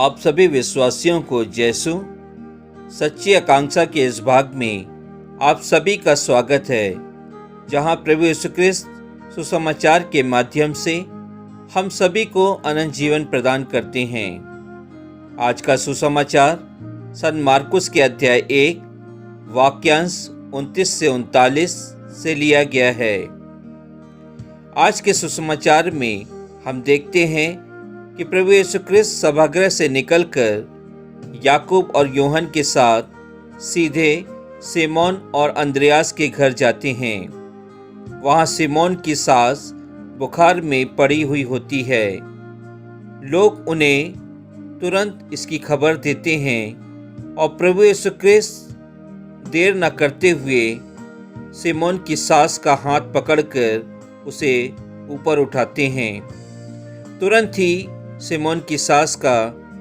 आप सभी विश्वासियों को यीशु सच्ची आकांक्षा के इस भाग में आप सभी का स्वागत है, जहां प्रभु यीशु ख्रिस्त सुसमाचार के माध्यम से हम सभी को अनंत जीवन प्रदान करते हैं। आज का सुसमाचार संत मार्कुस के अध्याय 1 वाक्यांश 29 से 39 से लिया गया है। आज के सुसमाचार में हम देखते हैं कि प्रभु यीशु ख्रिस्त सभागृह से निकलकर याकूब और यूहन्ना के साथ सीधे सिमोन और अंद्रयास के घर जाते हैं। वहां सिमोन की सास बुखार में पड़ी हुई होती है। लोग उन्हें तुरंत इसकी खबर देते हैं और प्रभु यीशु ख्रिस्त देर न करते हुए सिमोन की सास का हाथ पकड़कर उसे ऊपर उठाते हैं। तुरंत ही सिमोन की सास का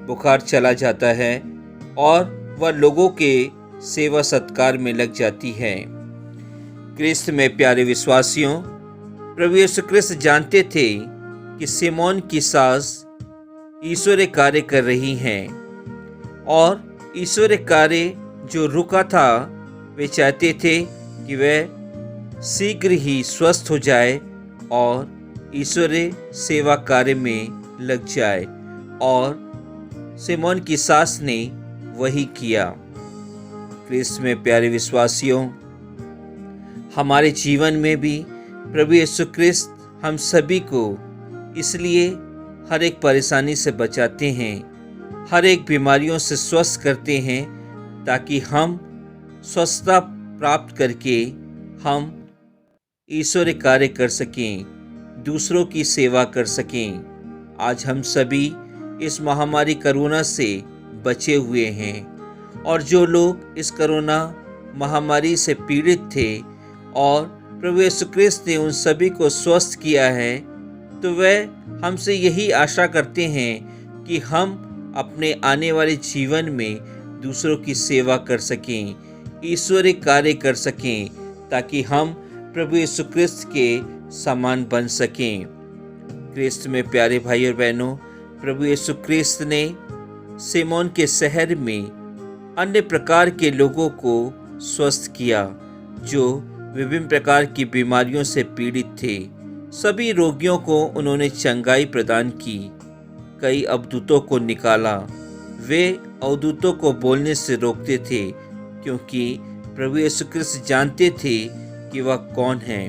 बुखार चला जाता है और वह लोगों के सेवा सत्कार में लग जाती है। क्रिस्त में प्यारे विश्वासियों, प्रभु यीशु ख्रिस्त जानते थे कि सिमोन की सास ईश्वरीय कार्य कर रही हैं और ईश्वरीय कार्य जो रुका था, वे चाहते थे कि वह शीघ्र ही स्वस्थ हो जाए और ईश्वरीय सेवा कार्य में लग जाए, और सिमोन की सास ने वही किया। क्रिस्त में प्यारे विश्वासियों, हमारे जीवन में भी प्रभु यीशु ख्रिस्त हम सभी को इसलिए हर एक परेशानी से बचाते हैं, हर एक बीमारियों से स्वस्थ करते हैं, ताकि हम स्वस्थता प्राप्त करके हम ईश्वरीय कार्य कर सकें, दूसरों की सेवा कर सकें। आज हम सभी इस महामारी कोरोना से बचे हुए हैं, और जो लोग इस कोरोना महामारी से पीड़ित थे और प्रभु यीशु ख्रिस्त ने उन सभी को स्वस्थ किया है, तो वह हमसे यही आशा करते हैं कि हम अपने आने वाले जीवन में दूसरों की सेवा कर सकें, ईश्वरीय कार्य कर सकें, ताकि हम प्रभु यीशु ख्रिस्त के समान बन सकें। क्रिस्त में प्यारे भाई और बहनों, प्रभु यीशु ख्रिस्त ने सिमोन के शहर में अन्य प्रकार के लोगों को स्वस्थ किया, जो विभिन्न प्रकार की बीमारियों से पीड़ित थे। सभी रोगियों को उन्होंने चंगाई प्रदान की, कई अवधूतों को निकाला। वे अवधूतों को बोलने से रोकते थे, क्योंकि प्रभु यीशु ख्रिस्त जानते थे कि वह कौन है।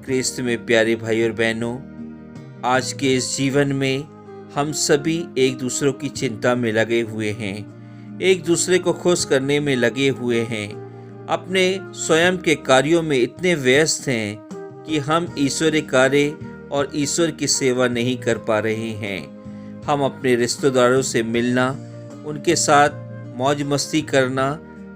क्रिस्त में प्यारे भाई और बहनों, आज के इस जीवन में हम सभी एक दूसरों की चिंता में लगे हुए हैं, एक दूसरे को खुश करने में लगे हुए हैं, अपने स्वयं के कार्यों में इतने व्यस्त हैं कि हम ईश्वरीय कार्य और ईश्वर की सेवा नहीं कर पा रहे हैं। हम अपने रिश्तेदारों से मिलना, उनके साथ मौज मस्ती करना,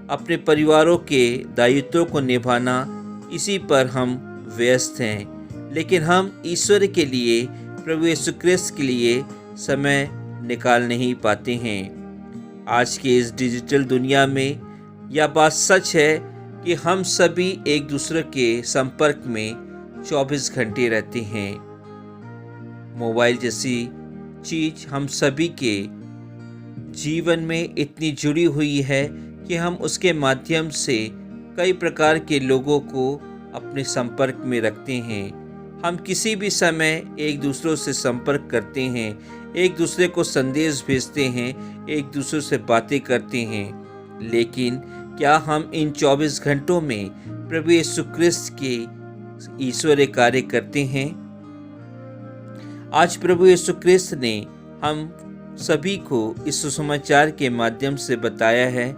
अपने परिवारों के दायित्वों को निभाना, इसी पर हम व्यस्त हैं, लेकिन हम ईश्वर के लिए, प्रभु यीशु ख्रिस्त के लिए समय निकाल नहीं पाते हैं। आज की इस डिजिटल दुनिया में यह बात सच है कि हम सभी एक दूसरे के संपर्क में 24 घंटे रहते हैं। मोबाइल जैसी चीज हम सभी के जीवन में इतनी जुड़ी हुई है कि हम उसके माध्यम से कई प्रकार के लोगों को अपने संपर्क में रखते हैं। हम किसी भी समय एक दूसरों से संपर्क करते हैं, एक दूसरे को संदेश भेजते हैं, एक दूसरे से बातें करते हैं, लेकिन क्या हम इन 24 घंटों में प्रभु यीशु ख्रिस्त के ईश्वरीय कार्य करते हैं? आज प्रभु यीशु ख्रिस्त ने हम सभी को इस सुसमाचार के माध्यम से बताया है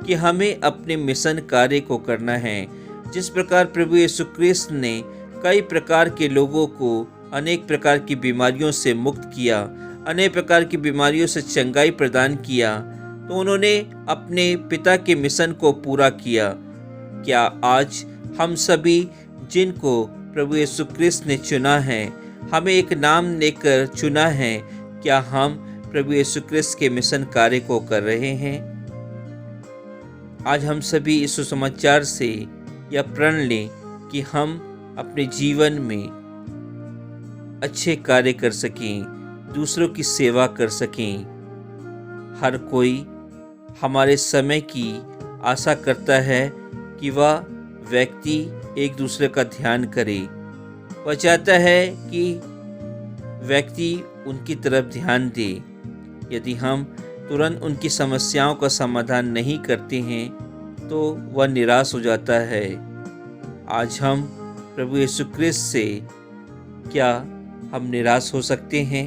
कि हमें अपने मिशन कार्य को करना है। जिस प्रकार प्रभु यीशु ख्रिस्त ने कई प्रकार के लोगों को अनेक प्रकार की बीमारियों से मुक्त किया, अनेक प्रकार की बीमारियों से चंगाई प्रदान किया, तो उन्होंने अपने पिता के मिशन को पूरा किया। क्या आज हम सभी जिनको प्रभु यीशु ख्रिस्त ने चुना है, हमें एक नाम लेकर चुना है, क्या हम प्रभु यीशु ख्रिस्त के मिशन कार्य को कर रहे हैं? आज हम सभी इस सुसमाचार से यह प्रण लें कि हम अपने जीवन में अच्छे कार्य कर सकें, दूसरों की सेवा कर सकें, हर कोई हमारे समय की आशा करता है कि वह व्यक्ति एक दूसरे का ध्यान करे। वह चाहता है कि व्यक्ति उनकी तरफ ध्यान दे। यदि हम तुरंत उनकी समस्याओं का समाधान नहीं करते हैं तो वह निराश हो जाता है। आज हम प्रभु यीशु क्रिस्त से क्या हम निराश हो सकते हैं?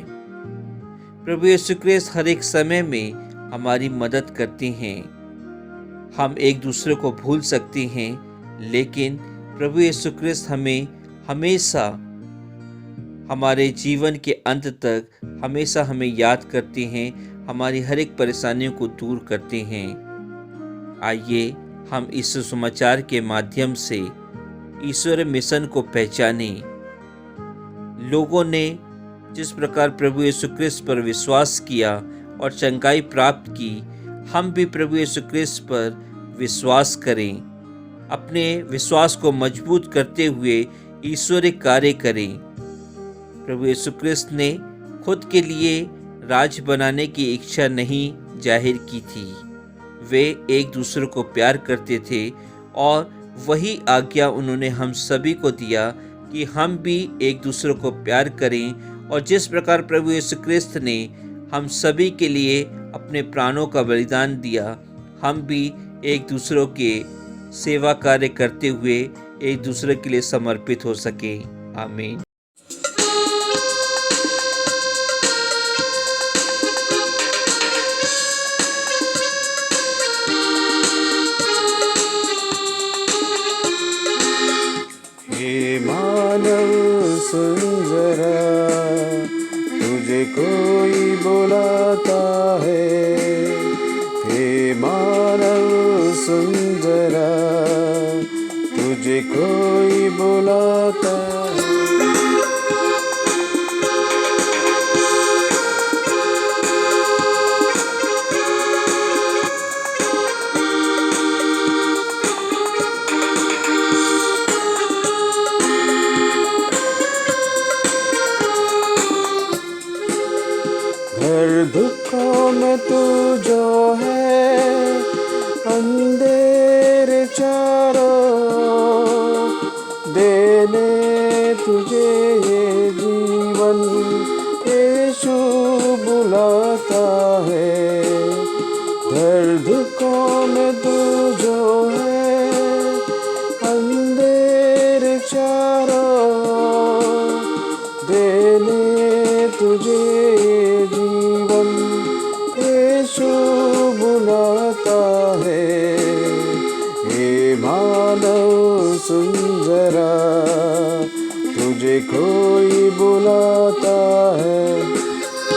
प्रभु यीशु क्रिस्त हर एक समय में हमारी मदद करते हैं। हम एक दूसरे को भूल सकते हैं, लेकिन प्रभु यीशु क्रिस्त हमें हमेशा हमारे जीवन के अंत तक हमेशा हमें याद करते हैं, हमारी हर एक परेशानियों को दूर करते हैं। आइए हम इस सुसमाचार के माध्यम से ईश्वर मिशन को पहचाने। लोगों ने जिस प्रकार प्रभु यीशु क्रिस्त पर विश्वास किया और चंगाई प्राप्त की, हम भी प्रभु यीशु क्रिस्त पर विश्वास करें। अपने विश्वास को मजबूत करते हुए ईश्वरीय कार्य करें। प्रभु यीशु क्रिस्त ने खुद के लिए राज बनाने की इच्छा नहीं जाहिर की थी। वे एक दूसरे को प्यार करते थे और वही आज्ञा उन्होंने हम सभी को दिया कि हम भी एक दूसरे को प्यार करें। और जिस प्रकार प्रभु यीशु क्रिस्त ने हम सभी के लिए अपने प्राणों का बलिदान दिया, हम भी एक दूसरे के सेवा कार्य करते हुए एक दूसरे के लिए समर्पित हो सके। आमीन। हे मानव सुन जरा, तुझे कोई बुलाता है। हे मानव सुन जरा, तुझे कोई बुलाता है। हर दुखों में तू जो है, अंधेरे चारों देने तुझे ये जीवन यीशु बुलाता है। हर दुखों में तू जो है, अंधेरे चारों देने तुझे जीवन यीशु बुलाता है। हे मानव सुन जरा, तुझे कोई बुलाता है।